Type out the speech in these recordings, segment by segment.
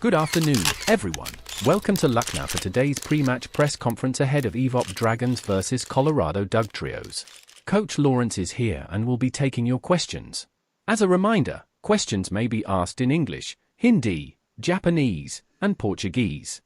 Good afternoon, everyone. Welcome to Lucknow for today's pre-match press conference ahead of AEVOP Dragons vs Colorado Dugtrios. Coach Lawrence is here and will be taking your questions. As a reminder, questions may be asked in English, Hindi, Japanese, and Portuguese.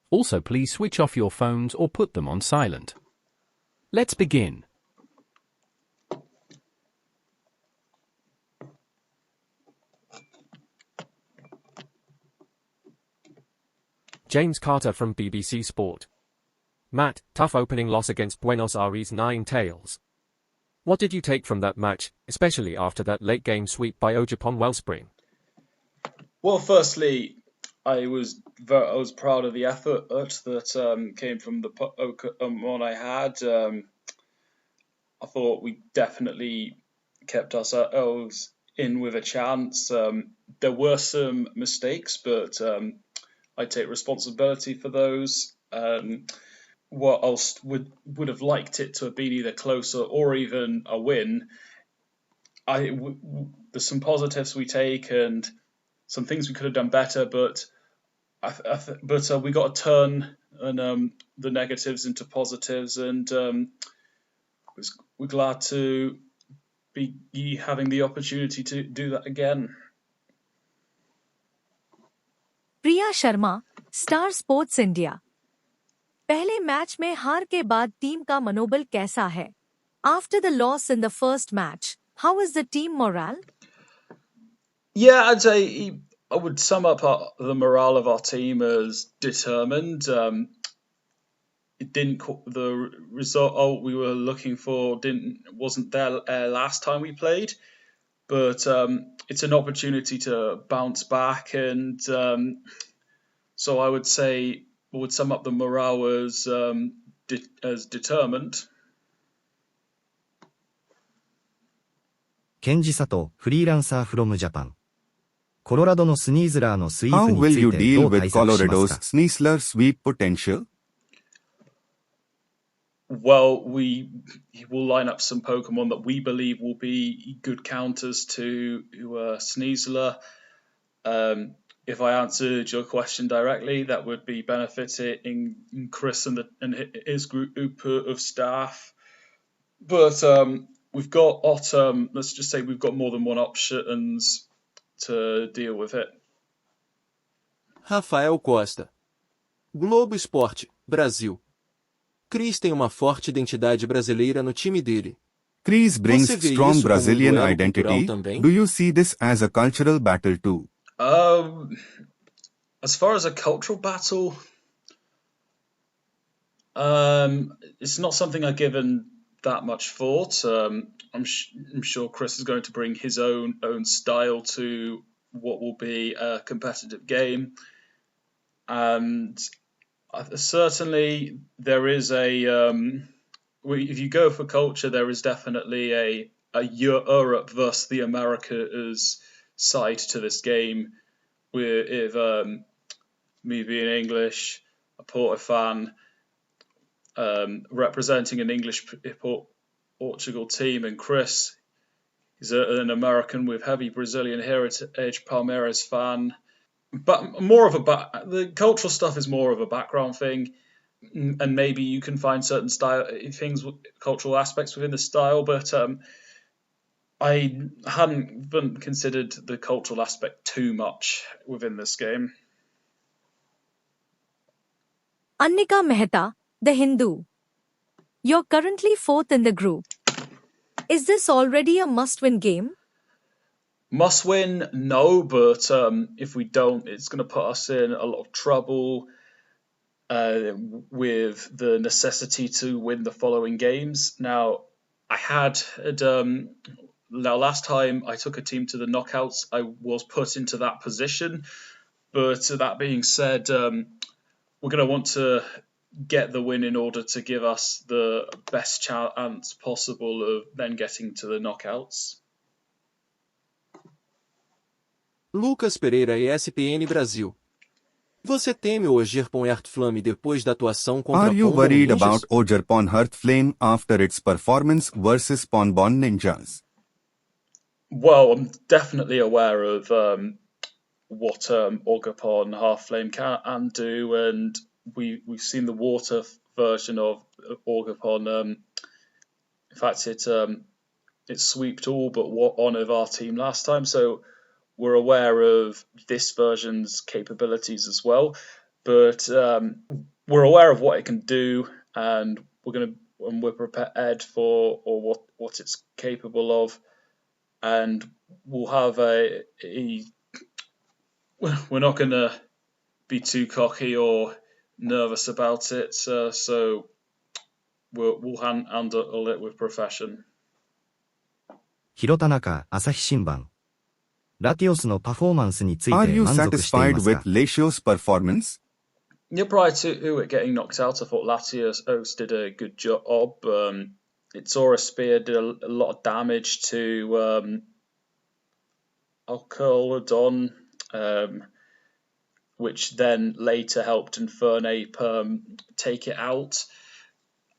Also, please switch off your phones or put them on silent. Let's begin. James Carter from BBC Sport. Matt, tough opening loss against Buenos Aires Nine Tails. What did you take from that match, especially after that late-game sweep by Ojapon Wellspring? Well, firstly, I was proud of the effort that came from the one I had. I thought we definitely kept ourselves in with a chance. There were some mistakes, but I take responsibility for those. What else would have liked it to have been either closer or even a win. There's some positives we take and some things we could have done better, but we got to turn the negatives into positives, and we're glad to be having the opportunity to do that again. Priya Sharma, star sports India. पहले match में हार के बाद team का मनोबल कैसा है? After the loss in the first match, how is the team morale? Yeah, I'd say I would sum up the morale of our team as determined. The result we were looking for wasn't there last time we played, but it's an opportunity to bounce back, and so I would say we would sum up the morale as determined. Kenji Sato, freelancer from Japan. コロラドのスニーズラーのスイー How プに will つ you いて deal どう with 対策します Colorado's か Sneasler sweep potential? Well, we will line up some Pokemon that we believe will be good counters to Sneasler. If I answered your question directly, that would be benefiting Chris and his group of staff. But we've got let's just say we've got more than one options to deal with it. Rafael Costa. Globo Esporte, Brasil. Chris tem uma forte identidade brasileira no time dele. Chris brings Você vê strong isso como Brazilian duelo identity. cultural também? Do you see this as a cultural battle too? As far as a cultural battle, it's not something I've given that much thought. I'm sure Chris is going to bring his own style to what will be a competitive game, and certainly there is if you go for culture, there is definitely a Europe versus the Americas side to this game, with me being English, a Porto fan, representing an English Portugal team, and Chris is an American with heavy Brazilian heritage, Palmeiras fan. But more of the cultural stuff is more of a background thing, and maybe you can find certain cultural aspects within the style, but I hadn't considered the cultural aspect too much within this game. Annika Mehta, The Hindu. You're currently fourth in the group. Is this already a must-win game? Must win, no, but if we don't, it's going to put us in a lot of trouble with the necessity to win the following games. Now, last time I took a team to the knockouts, I was put into that position. But that being said, we're going to want to get the win in order to give us the best chance possible of then getting to the knockouts. Lucas Pereira, ESPN Brasil. Você teme o Ogerpon Earthflame depois da atuação contra Are you Pombon worried Ninjas? about Ogerpon Hearthflame after its performance versus Ponbon Ninjas? Well, I'm definitely aware of what Orgapon Half-Flame can do, and we've seen the water version of Orgapon. In fact, it sweeped all but one of our team last time, so we're aware of this version's capabilities as well. But we're aware of what it can do, and we're prepared for what it's capable of, and we'll have we're not going to be too cocky or nervous about it, so we'll handle it with profession. 広田中、朝日新聞。ラティオスのパフォーマンスについ Are て you 満足してい satisfied ますか with Latios' performance? Yeah, prior to it getting knocked out, I thought Latios did a good job. Its Aura Spear did a lot of damage to Alcoladon, which then later helped Infernape take it out.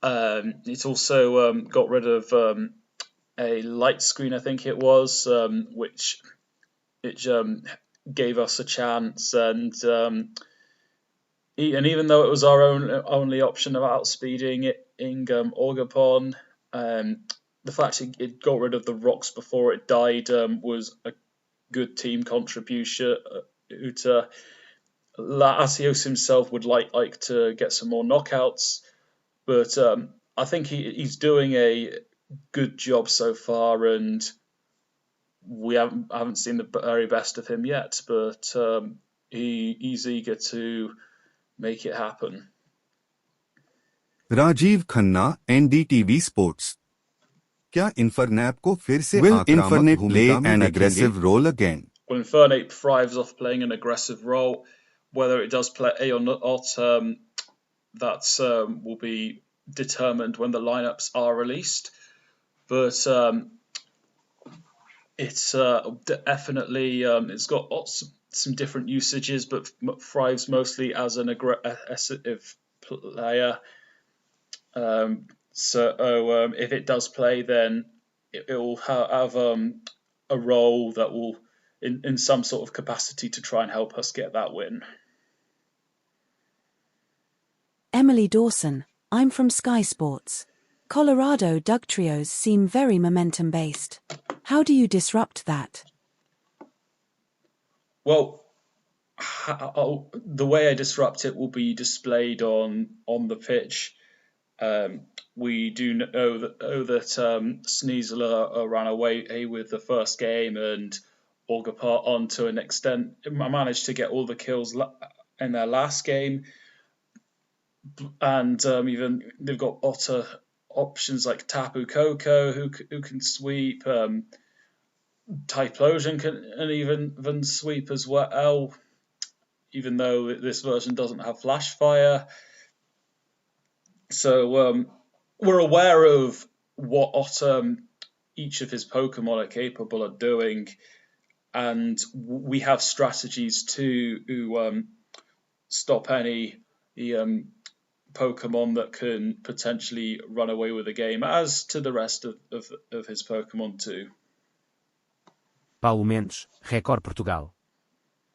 It also got rid of a light screen, I think it was, which gave us a chance, and even though it was our only option of outspeeding it in Orgapon, the fact it got rid of the rocks before it died was a good team contribution. Latios himself would like to get some more knockouts, but I think he's doing a good job so far, and we haven't seen the very best of him yet, but he's eager to make it happen. Rajiv Khanna, NDTV Sports. क्या Infernape को फिर से Will Infernape play an aggressive role again? Well, Infernape thrives off playing an aggressive role. Whether it does play or not, that will be determined when the lineups are released. But it's definitely it's got some different usages, but thrives mostly as an aggressive player. So if it does play, then it will have a role that will, in some sort of capacity, to try and help us get that win. Emily Dawson, I'm from Sky Sports. Colorado Dugtrios seem very momentum-based. How do you disrupt that? Well, the way I disrupt it will be displayed on the pitch. We do know that Sneasler ran away with the first game, and Orgapon, to an extent, managed to get all the kills in their last game. And even they've got Otter options like Tapu Koko, who can sweep. Typlosion can even sweep as well, even though this version doesn't have Flash Fire. So we're aware of what each of his Pokemon are capable of doing, and we have strategies to stop any Pokemon that can potentially run away with the game, as to the rest of his Pokemon too. Paulo Mendes, Record Portugal.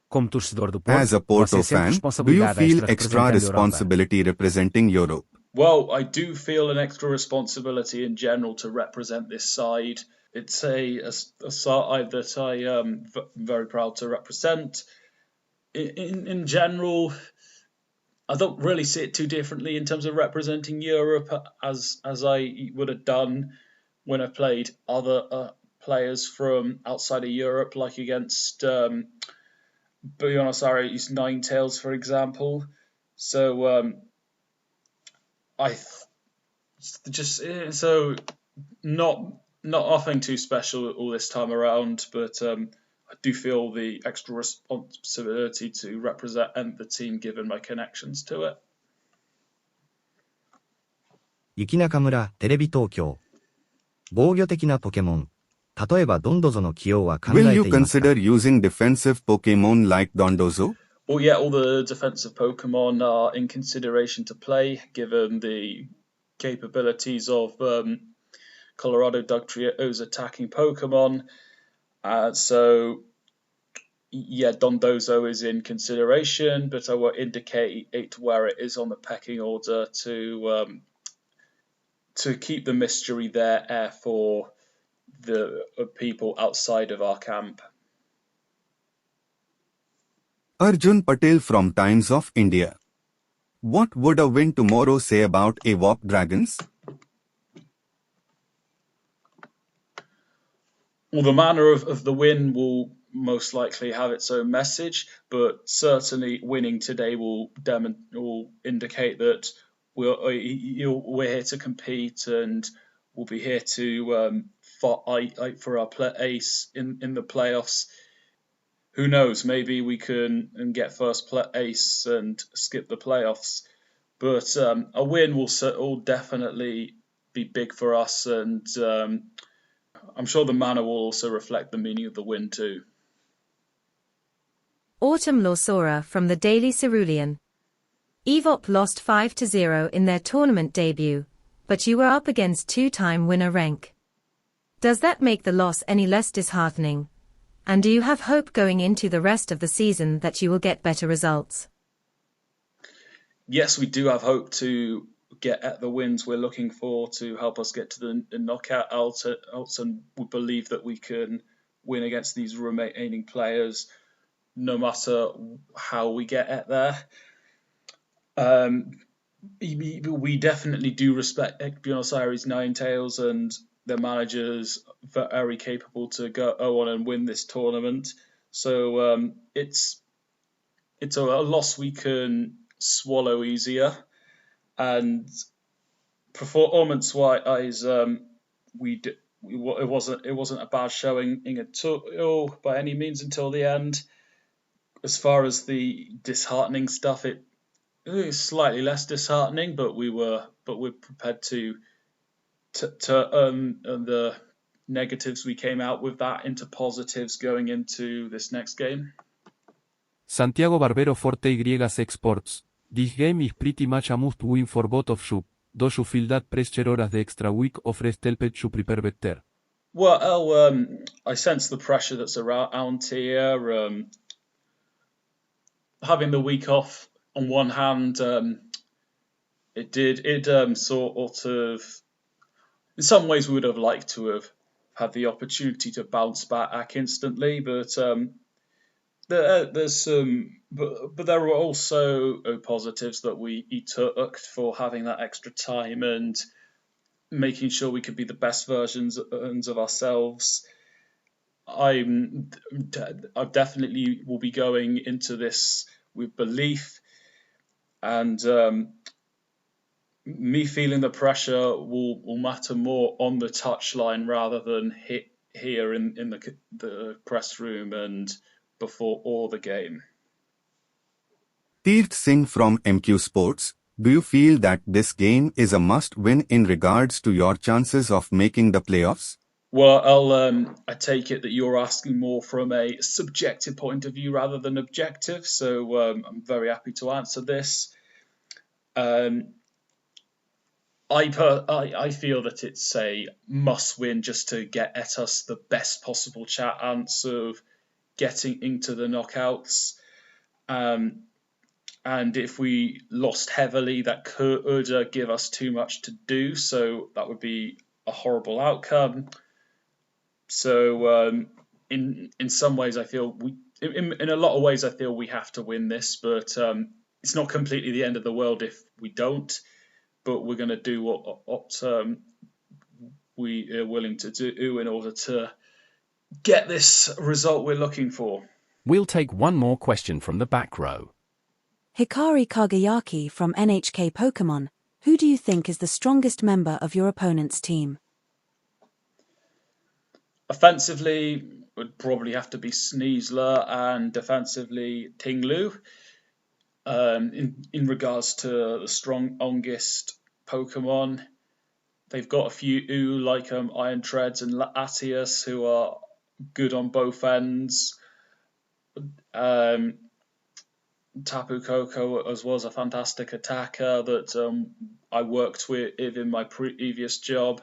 Como torcedor do Porto, As a Porto você sente fan, do you responsabilidade feel extra extra representando a Europa? responsibility representing Europe? Well, I do feel an extra responsibility in general to represent this side. It's a side that I am very proud to represent. In general, I don't really see it too differently in terms of representing Europe as I would have done when I played other players from outside of Europe, like against Buenos Aires Ninetales, for example. So not nothing too special all this time around, but I do feel the extra responsibility to represent the team given my connections to it. 雪中村、テレビ東京。防御的なポケモン。例えばドンドゾの起用は考え Will て you いますか consider using defensive Pokemon like Dondozo? Well, yeah, all the defensive Pokemon are in consideration to play, given the capabilities of Colorado Dugtrios attacking Pokemon. So yeah, Dondozo is in consideration, but I will indicate where it is on the pecking order to keep the mystery there for the people outside of our camp. Arjun Patel from Times of India. What would a win tomorrow say about AEVOP Dragons? Well, the manner of the win will most likely have its own message, but certainly winning today will indicate that we're here to compete and we'll be here to fight for our place in the playoffs. Who knows? Maybe we can get first place and skip the playoffs. But a win will definitely be big for us, and I'm sure the manner will also reflect the meaning of the win too. Autumn Lawsora from the Daily Cerulean. AEVOP lost 5-0 in their tournament debut, but you were up against two-time winner Renk. Does that make the loss any less disheartening? And do you have hope going into the rest of the season that you will get better results? Yes, we do have hope to get at the wins we're looking for to help us get to the knockout outs, and we believe that we can win against these remaining players no matter how we get at there. We definitely do respect Buenos Aires Ninetales, and their managers very capable to go on and win this tournament. So it's a loss we can swallow easier, and performance-wise, it wasn't a bad showing at all by any means until the end. As far as the disheartening stuff, it is slightly less disheartening, but we're prepared to earn the negatives we came out with that into positives going into this next game. Santiago Barbero Forte YX Sports. This game is pretty much a must win for both of you. Do you feel that pressure horas the extra week offers helped to prepare better? Well, I sense the pressure that's around here. Having the week off, on one hand, it sort of, in some ways we would have liked to have had the opportunity to bounce back instantly, but there's some, but there were also positives that we took for having that extra time and making sure we could be the best versions of ourselves. I definitely will be going into this with belief, and me feeling the pressure will matter more on the touchline rather than here in the press room and before all the game. Teert Singh from MQ Sports. Do you feel that this game is a must-win in regards to your chances of making the playoffs? Well, I take it that you're asking more from a subjective point of view rather than objective, so I'm very happy to answer this. I feel that it's a must-win just to get at us the best possible chance of getting into the knockouts. And if we lost heavily, that could give us too much to do, so that would be a horrible outcome. So in some ways, I feel in a lot of ways, I feel we have to win this, but it's not completely the end of the world if we don't. But we're going to do what we are willing to do in order to get this result we're looking for. We'll take one more question from the back row. Hikari Kagayaki from NHK Pokemon. Who do you think is the strongest member of your opponent's team? Offensively, would probably have to be Sneasler, and defensively, Tinglu. In regards to the strongest Pokemon, they've got a few like Iron Treads and Latias who are good on both ends. Tapu Koko as well as a fantastic attacker that I worked with in my previous job.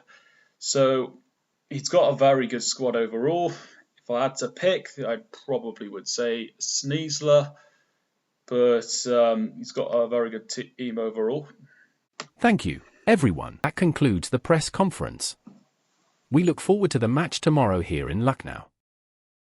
So he's got a very good squad overall. if I had to pick, I probably would say Sneasler, but he's got a very good team overall. Thank you, everyone. That concludes the press conference. We look forward to the match tomorrow here in Lucknow.